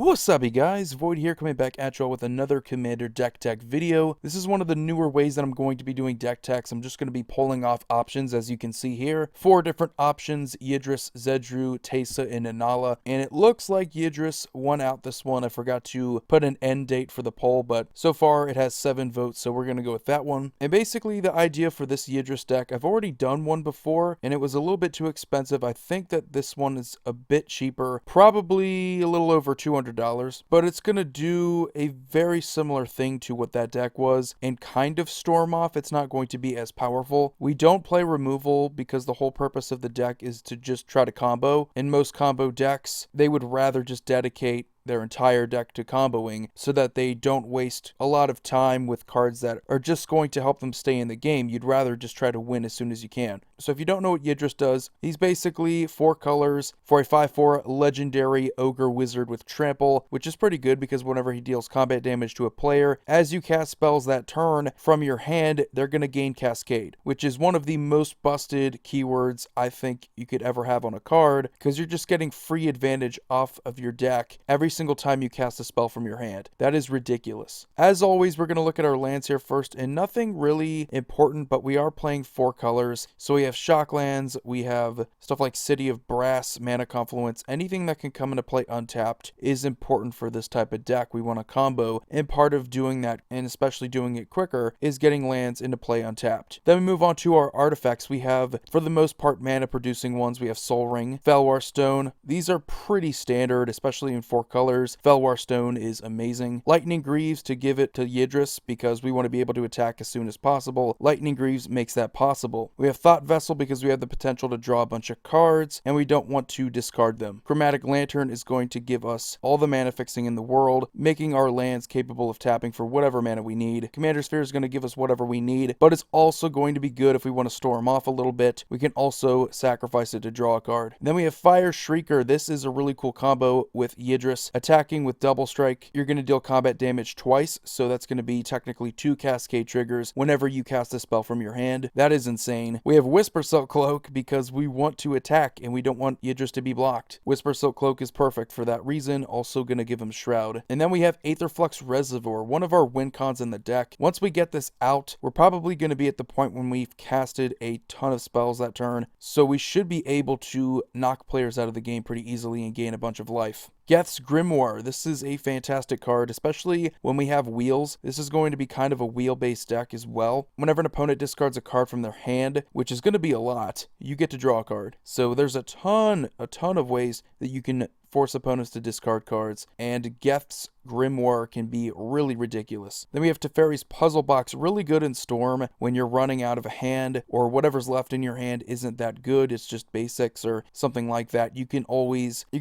What's up, you guys? Void here, coming back at y'all with another Commander deck tech video. This is one of the newer ways that I'm going to be doing deck techs. I'm just going to be pulling off options, as you can see here. 4 different options: Yidris, Zedru, Teysa, and Inala. And it looks like Yidris won out this one. I forgot to put an end date for the poll, but so far it has 7 votes, so we're going to go with that one. And basically the idea for this Yidris deck, I've already done one before, and it was a little bit too expensive. I think that this one is a bit cheaper, probably a little over $200. But it's going to do a very similar thing to what that deck was and kind of storm off. It's not going to be as powerful. We don't play removal because the whole purpose of the deck is to just try to combo. In most combo decks, they would rather just dedicate their entire deck to comboing so that they don't waste a lot of time with cards that are just going to help them stay in the game. You'd rather just try to win as soon as you can. So if you don't know what Yidris does, he's basically 4 colors for a 5/4 legendary ogre wizard with trample, which is pretty good because whenever he deals combat damage to a player, as you cast spells that turn from your hand, they're going to gain Cascade, which is one of the most busted keywords I think you could ever have on a card, because you're just getting free advantage off of your deck every single time you cast a spell from your hand. That is ridiculous. As always, we're going to look at our lands here first, and nothing really important, but we are playing 4 colors. So we have shock lands, we have stuff like City of Brass, Mana Confluence. Anything that can come into play untapped is important for this type of deck. We want to combo, and part of doing that, and especially doing it quicker, is getting lands into play untapped. Then we move on to our artifacts. We have, for the most part, mana producing ones. We have Soul Ring, Felwar Stone. These are pretty standard, especially in 4 colors. Felwar Stone is amazing. Lightning Greaves to give it to Yidris because we want to be able to attack as soon as possible. Lightning Greaves makes that possible. We have Thought Vessel because we have the potential to draw a bunch of cards and we don't want to discard them. Chromatic Lantern is going to give us all the mana fixing in the world, making our lands capable of tapping for whatever mana we need. Commander Sphere is going to give us whatever we need, but it's also going to be good if we want to storm off a little bit. We can also sacrifice it to draw a card. Then we have Fire Shrieker. This is a really cool combo with Yidris. Attacking with Double Strike, you're going to deal combat damage twice, so that's going to be technically 2 cascade triggers whenever you cast a spell from your hand. That is insane. We have Whisper Silk Cloak because we want to attack and we don't want Yidris to be blocked. Whisper Silk Cloak is perfect for that reason, also going to give him Shroud. And then we have Aetherflux Reservoir, one of our win cons in the deck. Once we get this out, we're probably going to be at the point when we've casted a ton of spells that turn, so we should be able to knock players out of the game pretty easily and gain a bunch of life. Geth's Grimoire. This is a fantastic card, especially when we have wheels. This is going to be kind of a wheel-based deck as well. Whenever an opponent discards a card from their hand, which is going to be a lot, you get to draw a card. So there's a ton of ways that you can force opponents to discard cards, and Geth's Grimoire can be really ridiculous. Then we have Teferi's Puzzle Box, really good in Storm when you're running out of a hand or whatever's left in your hand isn't that good, it's just basics or something like that. You can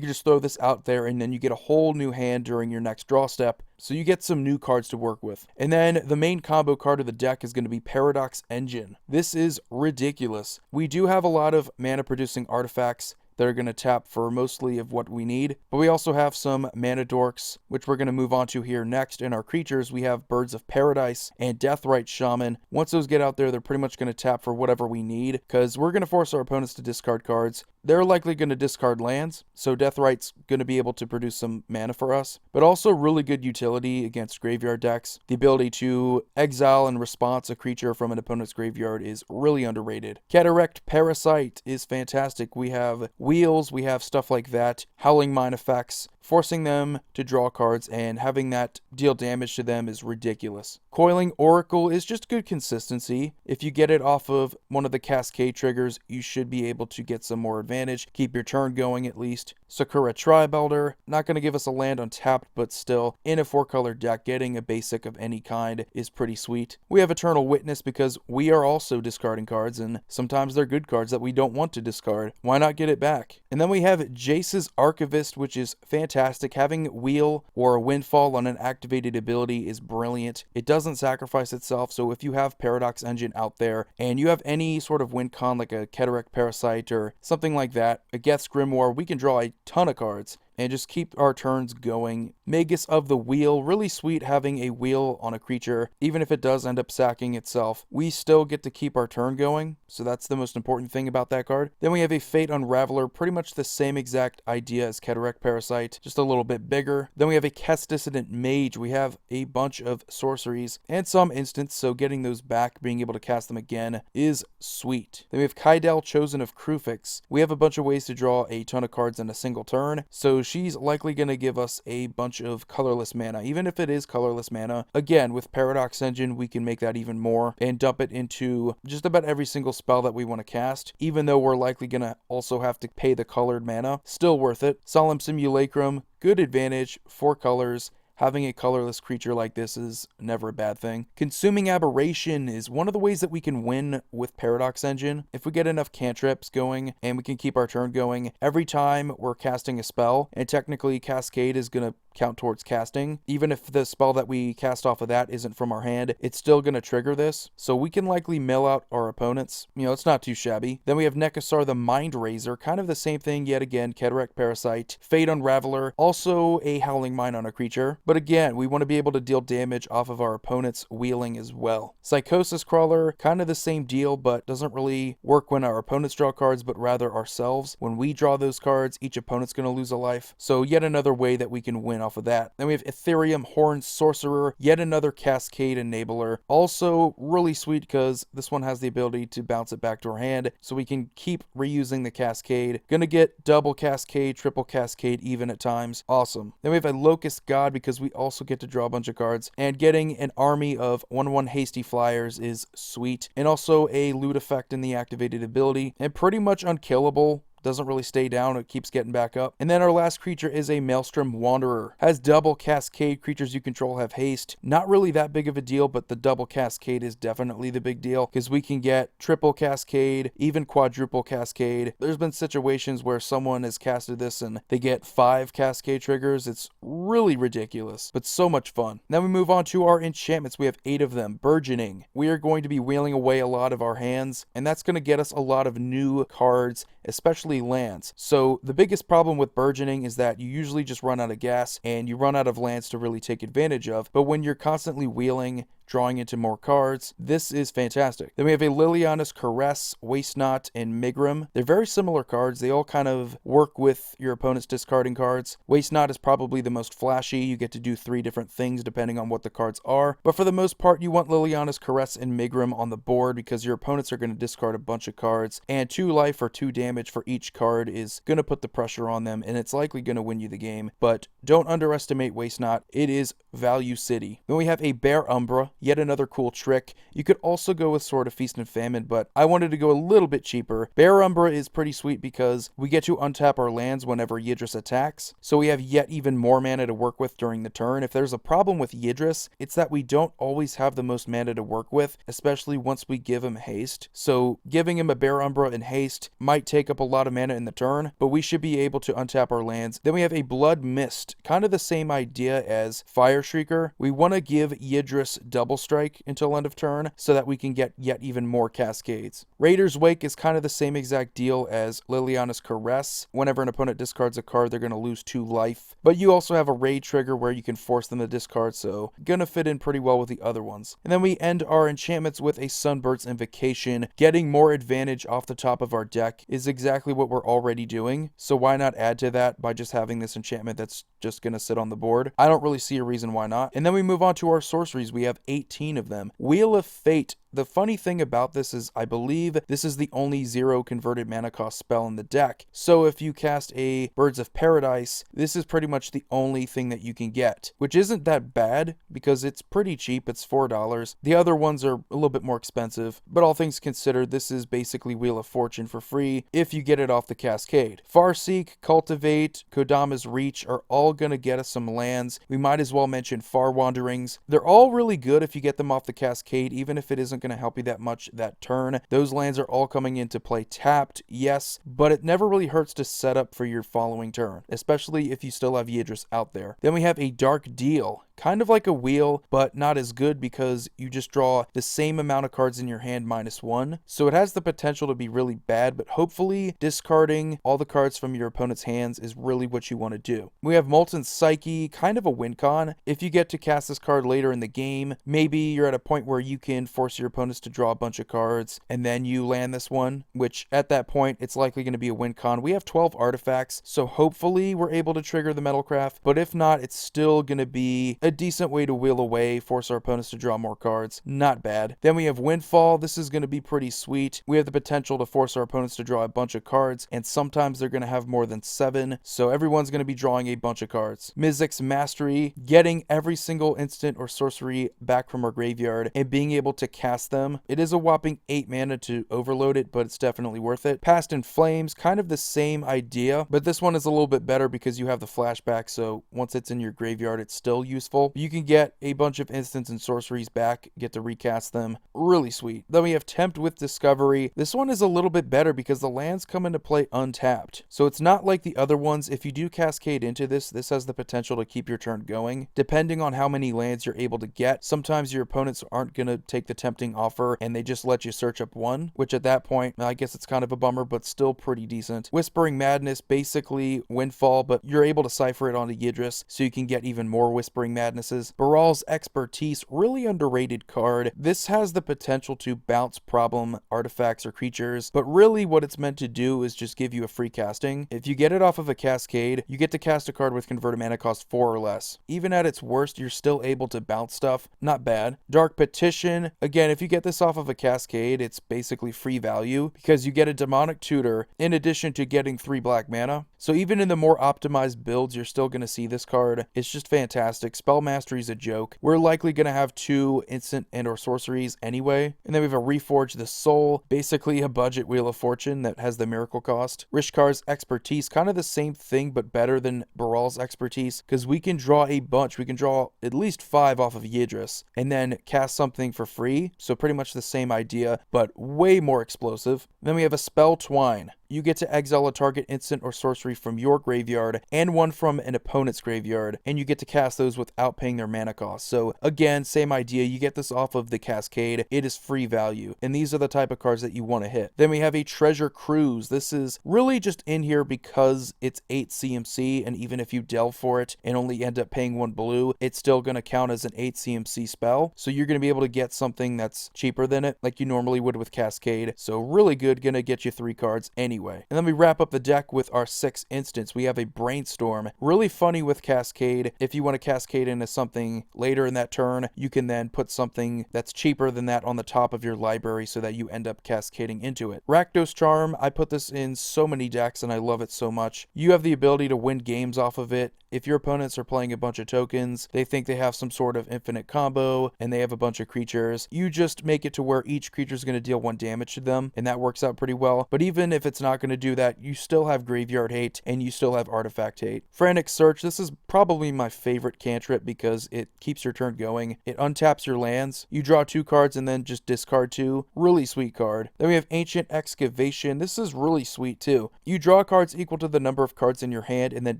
just throw this out there and then you get a whole new hand during your next draw step. So you get some new cards to work with. And then the main combo card of the deck is going to be Paradox Engine. This is ridiculous. We do have a lot of mana producing artifacts that are going to tap for mostly of what we need, but we also have some mana dorks, which we're going to move on to here next. In our creatures, we have Birds of Paradise and Deathrite Shaman. Once those get out there, they're pretty much going to tap for whatever we need, because we're going to force our opponents to discard cards. They're likely going to discard lands, so Deathrite's going to be able to produce some mana for us, but also really good utility against graveyard decks. The ability to exile in response a creature from an opponent's graveyard is really underrated. Cataract Parasite is fantastic. We have wheels, we have stuff like that, Howling Mine effects, forcing them to draw cards and having that deal damage to them is ridiculous. Coiling Oracle is just good consistency. If you get it off of one of the cascade triggers, you should be able to get some more advantage, keep your turn going at least. Sakura Tribe Elder, not going to give us a land untapped, but still, in a 4-color deck, getting a basic of any kind is pretty sweet. We have Eternal Witness because we are also discarding cards, and sometimes they're good cards that we don't want to discard. Why not get it back? And then we have Jace's Archivist, which is fantastic. Having Wheel or a Windfall on an activated ability is brilliant. It doesn't sacrifice itself, so if you have Paradox Engine out there, and you have any sort of win con like a Cataract Parasite or something like that, a Geth's Grimoire, we can draw a ton of cards and just keep our turns going Magus of the Wheel, really sweet having a wheel on a creature. Even if it does end up sacking itself, we still get to keep our turn going, so that's the most important thing about that card. Then we have a Fate Unraveler, pretty much the same exact idea as Cataract Parasite, just a little bit bigger. Then we have a Kess Dissident Mage. We have a bunch of sorceries and some instants, so getting those back, being able to cast them again is sweet. Then we have Kaidal, Chosen of Krufix. We have a bunch of ways to draw a ton of cards in a single turn, so she's likely going to give us a bunch of colorless mana. Even if it is colorless mana, again, with Paradox Engine, we can make that even more and dump it into just about every single spell that we want to cast, even though we're likely going to also have to pay the colored mana. Still worth it. Solemn Simulacrum, good advantage, 4 colors. Having a colorless creature like this is never a bad thing. Consuming Aberration is one of the ways that we can win with Paradox Engine. If we get enough cantrips going and we can keep our turn going, every time we're casting a spell, and technically Cascade is going to count towards casting, even if the spell that we cast off of that isn't from our hand, it's still going to trigger this, so we can likely mill out our opponents. You know, it's not too shabby. Then we have Nekasar the Mind Razor, kind of the same thing yet again, Cataract Parasite, Fate Unraveler, also a Howling Mine on a creature, but again, we want to be able to deal damage off of our opponent's wheeling as well. Psychosis Crawler, kind of the same deal, but doesn't really work when our opponents draw cards, but rather ourselves. When we draw those cards, each opponent's going to lose a life, so yet another way that we can win off of that. Then we have Ethereum Horn Sorcerer, yet another Cascade enabler. Also really sweet because this one has the ability to bounce it back to our hand, so we can keep reusing the Cascade. Gonna get double Cascade, triple Cascade even at times. Awesome. Then we have a Locust God because we also get to draw a bunch of cards, and getting an army of 1/1 Hasty Flyers is sweet. And also a loot effect in the activated ability, and pretty much unkillable. Doesn't really stay down, it keeps getting back up. And then our last creature is a Maelstrom Wanderer. Has double Cascade, creatures you control have haste. Not really that big of a deal, but the double Cascade is definitely the big deal, because we can get triple Cascade, even quadruple Cascade. There's been situations where someone has casted this and they get 5 Cascade triggers. It's really ridiculous, but so much fun. Now we move on to our enchantments. We have 8 of them. Burgeoning. We are going to be wheeling away a lot of our hands, and that's going to get us a lot of new cards, especially lands. So the biggest problem with burgeoning is that you usually just run out of gas and you run out of lands to really take advantage of. But when you're constantly wheeling, drawing into more cards, this is fantastic. Then we have a Liliana's Caress, Waste Not, and Migrim. They're very similar cards. They all kind of work with your opponent's discarding cards. Waste Not is probably the most flashy. You get to do 3 different things depending on what the cards are. But for the most part, you want Liliana's Caress and Migrim on the board because your opponents are going to discard a bunch of cards, and 2 life or 2 damage for each card is going to put the pressure on them, and it's likely going to win you the game. But don't underestimate Waste Not. It is value city. Then we have a Bear Umbra. Yet another cool trick. You could also go with Sword of Feast and Famine, but I wanted to go a little bit cheaper. Bear Umbra is pretty sweet because we get to untap our lands whenever Yidris attacks, so we have yet even more mana to work with during the turn. If there's a problem with Yidris, it's that we don't always have the most mana to work with, especially once we give him haste. So giving him a Bear Umbra and haste might take up a lot of mana in the turn, but we should be able to untap our lands. Then we have a Blood Mist, kind of the same idea as Fire Shrieker. We want to give Yidris double strike until end of turn so that we can get yet even more cascades. Raider's Wake is kind of the same exact deal as Liliana's Caress. Whenever an opponent discards a card, they're going to lose 2 life. But you also have a raid trigger where you can force them to discard, so gonna fit in pretty well with the other ones. And then we end our enchantments with a Sunbird's Invocation. Getting more advantage off the top of our deck is exactly what we're already doing, so why not add to that by just having this enchantment that's just gonna sit on the board? I don't really see a reason why not. And then we move on to our sorceries. We have 18 of them. Wheel of Fate. The funny thing about this is I believe this is the only 0 converted mana cost spell in the deck. So if you cast a Birds of Paradise, this is pretty much the only thing that you can get, which isn't that bad because it's pretty cheap. It's $4. The other ones are a little bit more expensive, but all things considered, this is basically Wheel of Fortune for free if you get it off the Cascade. Farseek, Cultivate, Kodama's Reach are all going to get us some lands. We might as well mention Far Wanderings. They're all really good if you get them off the Cascade, even if it isn't going to help you that much that turn. Those lands are all coming into play tapped, yes, but it never really hurts to set up for your following turn, especially if you still have Yidris out there. Then we have a Dark Deal. kind of like a wheel, but not as good because you just draw the same amount of cards in your hand -1. So it has the potential to be really bad, but hopefully discarding all the cards from your opponent's hands is really what you want to do. We have Molten Psyche, kind of a win con. If you get to cast this card later in the game, maybe you're at a point where you can force your opponents to draw a bunch of cards, and then you land this one, which at that point, it's likely going to be a win con. We have 12 artifacts, so hopefully we're able to trigger the Metalcraft, but if not, it's still going to be a decent way to wheel away, force our opponents to draw more cards. Not bad. Then we have Windfall. This is going to be pretty sweet. We have the potential to force our opponents to draw a bunch of cards, and sometimes they're going to have more than 7, so everyone's going to be drawing a bunch of cards. Mizzix's Mastery, getting every single instant or sorcery back from our graveyard and being able to cast them. It is a whopping 8 mana to overload it, but it's definitely worth it. Past in Flames, kind of the same idea, but this one is a little bit better because you have the flashback, so once it's in your graveyard, it's still useful. You can get a bunch of instants and sorceries back, get to recast them. Really sweet. Then we have Tempt with Discovery. This one is a little bit better because the lands come into play untapped. So it's not like the other ones. If you do cascade into this has the potential to keep your turn going. Depending on how many lands you're able to get, sometimes your opponents aren't going to take the tempting offer and they just let you search up one, which at that point, I guess it's kind of a bummer, but still pretty decent. Whispering Madness, basically Windfall, but you're able to cipher it onto Yidris, so you can get even more Whispering Madnesses. Baral's Expertise, really underrated card. This has the potential to bounce problem artifacts or creatures, but really what it's meant to do is just give you a free casting. If you get it off of a cascade, you get to cast a card with converted mana cost 4 or less. Even at its worst, you're still able to bounce stuff. Not bad. Dark Petition, again, if you get this off of a cascade, it's basically free value because you get a Demonic Tutor in addition to getting 3 black mana. So even in the more optimized builds, you're still going to see this card. It's just fantastic. Spell Mastery is a joke. We're likely going to have 2 instant and or sorceries anyway. And then we have a Reforge the Soul, basically a budget Wheel of Fortune that has the miracle cost. Rishkar's Expertise, kind of the same thing but better than Baral's Expertise because we can draw a bunch. We can draw at least 5 off of Yidris and then cast something for free. So pretty much the same idea, but way more explosive. Then we have a Spell Twine. You get to exile a target instant or sorcery from your graveyard and one from an opponent's graveyard, and you get to cast those without paying their mana cost. So again, same idea. You get this off of the cascade. It is free value, and these are the type of cards that you want to hit. Then we have a Treasure Cruise. This is really just in here because it's 8 CMC, and even if you delve for it and only end up paying 1 blue, it's still going to count as an 8 CMC spell. So you're going to be able to get something that's cheaper than it, like you normally would with Cascade. So really good, going to get you 3 cards anyway. And then we wrap up the deck with our 6 instants. We have a Brainstorm. Really funny with Cascade. If you want to cascade into something later in that turn, you can then put something that's cheaper than that on the top of your library so that you end up cascading into it. Rakdos Charm, I put this in so many decks and I love it so much. You have the ability to win games off of it. If your opponents are playing a bunch of tokens, they think they have some sort of infinite combo, and they have a bunch of creatures, you just make it to where each creature is going to deal 1 damage to them, and that works out pretty well. But even if it's not going to do that, you still have Graveyard Hate, and you still have Artifact Hate. Frantic Search, this is probably my favorite cantrip because it keeps your turn going. It untaps your lands. You draw 2 cards and then just discard 2. Really sweet card. Then we have Ancient Excavation. This is really sweet too. You draw cards equal to the number of cards in your hand and then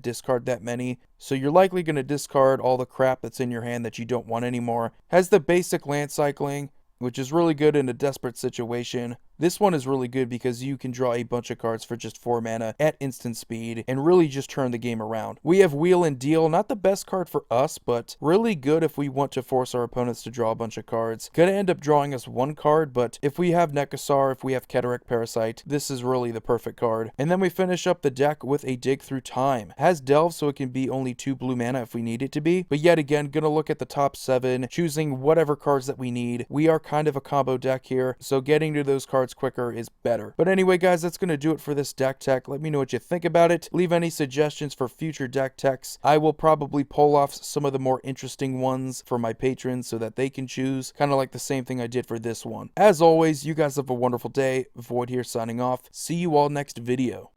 discard that many. So you're likely going to discard all the crap that's in your hand that you don't want anymore. Has the basic land cycling, which is really good in a desperate situation. This one is really good because you can draw a bunch of cards for just 4 mana at instant speed and really just turn the game around. We have Wheel and Deal, not the best card for us, but really good if we want to force our opponents to draw a bunch of cards. Gonna end up drawing us 1 card, but if we have Nekasar, if we have Cataract Parasite, this is really the perfect card. And then we finish up the deck with a Dig Through Time. Has Delve, so it can be only 2 blue mana if we need it to be, but yet again, gonna look at the top 7, choosing whatever cards that we need. We are kind of a combo deck here, so getting to those cards quicker is better. But anyway, guys, that's going to do it for this deck tech. Let me know what you think about it. Leave any suggestions for future deck techs. I will probably pull off some of the more interesting ones for my patrons so that they can choose, kind of like the same thing I did for this one. As always, you guys have a wonderful day. Void here signing off. See you all next video.